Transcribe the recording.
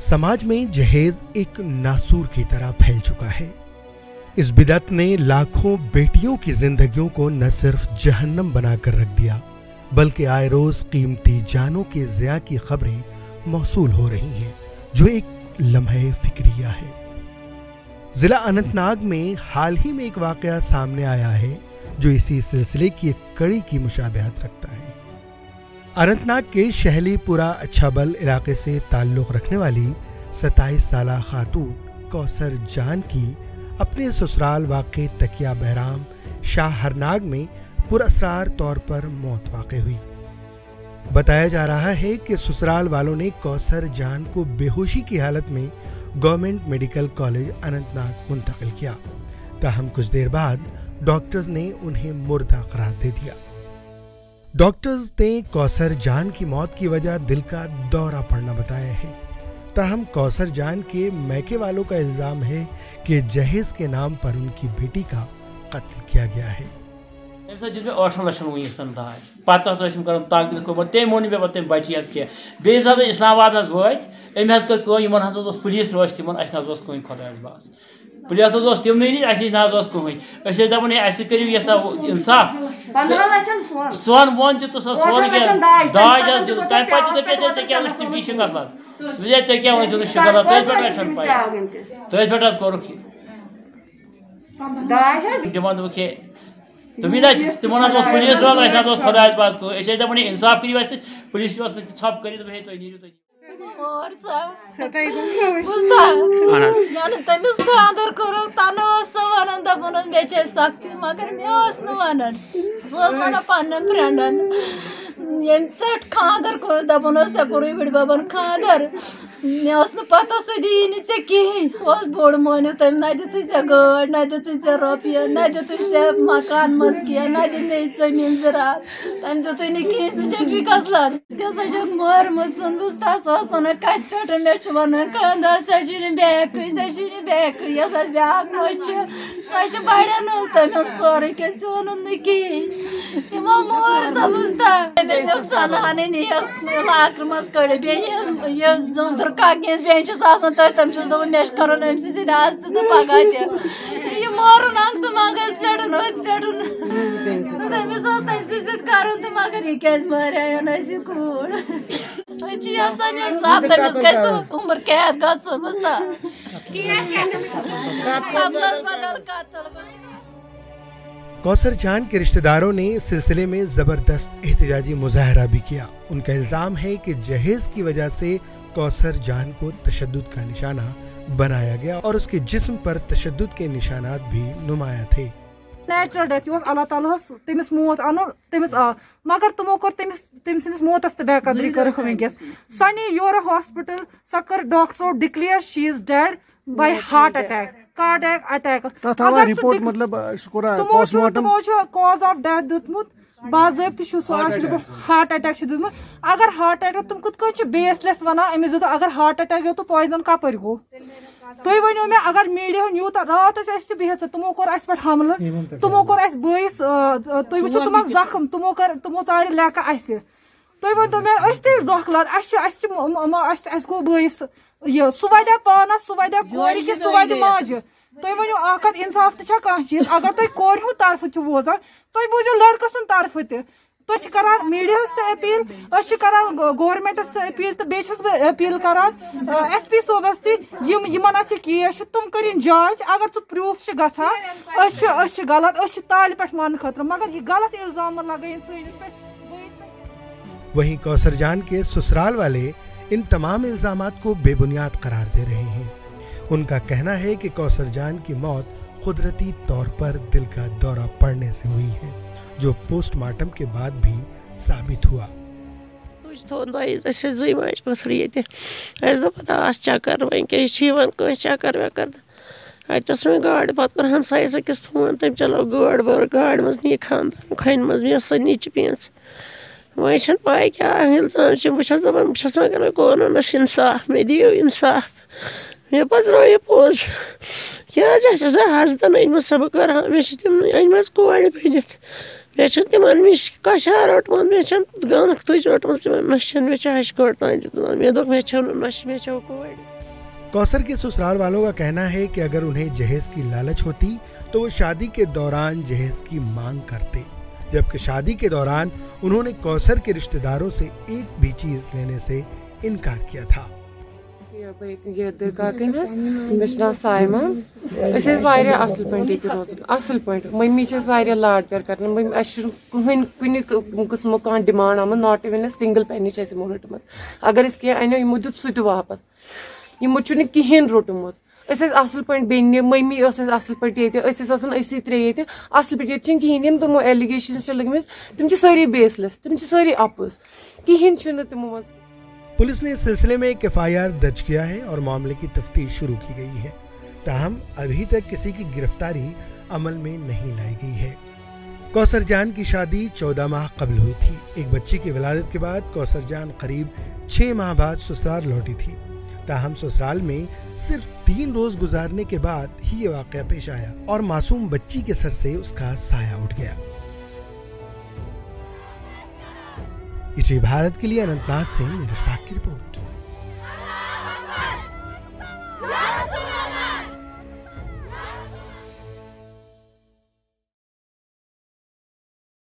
समाज में जहेज एक नासूर की तरह फैल चुका है। इस बिदअत ने लाखों बेटियों की जिंदगियों को न सिर्फ जहन्नम बनाकर रख दिया, बल्कि आए रोज कीमती जानों के ज़िया की खबरें मौसूल हो रही हैं, जो एक लम्हे फिक्रिया है। जिला अनंतनाग में हाल ही में एक वाकया सामने आया है जो इसी सिलसिले की एक कड़ी की मुशाबहत रखता है। अनंतनाग के शहलीपुरा अच्छाबल इलाके से ताल्लुक़ रखने वाली 27 साला खातून कौसर जान की अपने ससुराल वाक़े तकिया बहराम शाह हरनाग में पुरअसरार तौर पर मौत वाक़ हुई। बताया जा रहा है कि ससुराल वालों ने कौसर जान को बेहोशी की हालत में गवर्नमेंट मेडिकल कॉलेज अनंतनाग मुंतकिल किया। ताहम कुछ देर बाद डॉक्टर्स ने उन्हें मुर्दा करार दे दिया। डॉक्टर्स ने कौसर जान की मौत की वजह दिल का दौरा पड़ना बताया है। ताहम कौसर जान के मैके वालों का इल्जाम है कि जहेज के नाम पर उनकी बेटी का कत्ल किया गया है। जिसमें 8 लाख दाज पत ताकत कोर्मत तम वो पे तम बच्ची बे इस्लामाबाद वत कर पुलिस रोज तिम कहीं खुदास बास पुलिस तिमन कहीं दपान करू इंसाफ सोन वोन दित सोन दाज तम पे क्या तम की गलत क्या गलत तथ पे कोर डिमांड बे तिमन पुलिस रोज खुदास पास दपान इंसाफ करू पुलिस थप कर तमिस खादर करो तन वन दपान मे सख्ती मगर मे वन वन पन्न फ्रेंडन यम तट खादर को दपान से कोर बड़ बबन खादर मे पता सह दी ऐ कहें सह बोड़ मोनू तम न दित गाड़ न दित रुपये न दित मकान मज कह न दित जमीन ज़रात तम दित कहें ज़ शिकसलत मारमुत सुन बस तस वन कत पे मे वन खानदार बैक बैक ब्या सह बड़न तम सोरे क्या वोन कहें तमो मोर सबस तमिस सनहान लाकर मज कड़ जुंदर काकस बेन तम मे कर आज तो पगह तह मोरन अंग तो मंगस पे तमिस तम कर मगर यह क्या मारे कूड़ इंसाफ तमिस ग उम्र कैद कौसर जान के रिश्तेदारों ने इस सिलसिले में जबरदस्त एहतजाजी मुजाहरा भी किया। उनका इल्जाम है कि जहेज की वजह से कौसर जान को तशद्दुद का निशाना बनाया गया और उसके जिस्म पर तशद्दुद के निशानात भी नुमाया थे। नेचुरल डेथ अल्लाह ताला तमिस मौत अन तमिस मगर तमो कर तम सिंस मौतस त बेकदरी कर वनकस सनी योर हॉस्पिटल स कर डॉक्टरो declare she is dead by heart attack cardiac attack तथा रिपोर्ट मतलब पोस्टमार्टम कॉज ऑफ डेथ दुतमुत बाज़ाब्त हार्ट अटैक दुतमुत अगर हार्ट अटैक तुम कुछ बेसलेस वन अमिस अगर हार्ट अटैक तो पॉइजन कपर गो तुम वो मे अगर मीडिया यूत रात बिहत तमो कोर पे हमल तमो कोर बस तुम वो तुम जख्म तमो चार लेक तुम वो मे दोखलार गो बस यह सह वद पानस सह वद कोर सह वद माज तुम वो इंसाफ तो कह चीज अगर तुम कोर तरफ बोजान तुम बूझो लड़क सुन तरफ तुम करान मीडिया अपील करान गवर्नमेंटस अपील तो बेस अपील करान SP सोबस तमन अथ केस तुम करिन जांच अगर तुम प्रूफ गलत ताल पे मान खतर मगर यह गलत इल्जाम लगाइन वहीं कौसर जान के ससुराल वाले इन तमाम इल्जामात को बेबुनियाद करार दे रहे हैं। उनका कहना है कि कौसर जान की मौत कुदरती तौर पर दिल का दौरा पड़ने से हुई है, जो पोस्टमार्टम के बाद भी साबित हुआ। चक्कर वन चक्कर वक्कर अतस मे गाड़ पे हमसायस अकिस फोन तम चलो गाड़ बर गाड़ मज नी खानदान खन मज मे सो नीच पेंच वह पाई क्या इल्जाम बस मगर कोन इंसाफ मे दियो इंसाफ मे पत्रो यह पोज क्या हसदन अनम सब कर मे तम अनम कोड़ बनित मे तिमन नश कशा रोटम मे गन तुज रोटम तिमन नश मे हश कोड़ तान दित मे दोप मे छो नश मे छो कोड़। कौसर के ससुराल वालों का कहना है कि अगर उन्हें जहेज की लालच होती तो वो शादी के दौरान जहेज की मांग करते, जबकि शादी के दौरान उन्होंने कौसर के रिश्तेदारों से एक भी चीज लेने से इनकार किया था। मम्मी लाड प्यार कर कुन किस्म कह डिमांड आम not even a single penny यमो रटम। अगर कह अनो यमो दित सह वापस, यमो कहें रोटमुत। असल पे बेन मम्मी असल पे असी त्रे असल पे कहें तमो एलिगेशन लगे तम सारी बेसलेस, तम सारी अपोज, कहें तमो। पुलिस ने इस सिलसिले में एक FIR दर्ज किया है और मामले की तफ्तीश शुरू की गई है। ताहम अभी तक किसी की गिरफ्तारी अमल में नहीं लाई गई है। कौसर जान की शादी 14 माह कबल हुई थी। एक बच्ची की विलादत के बाद कौसर जान करीब 6 माह बाद ससुराल लौटी थी। ताहम ससुराल में सिर्फ 3 रोज गुजारने के बाद ही ये वाकया पेश आया और मासूम बच्ची के सर से उसका साया उठ गया। भारत के लिए अनंतनाग से मेरे की रिपोर्ट।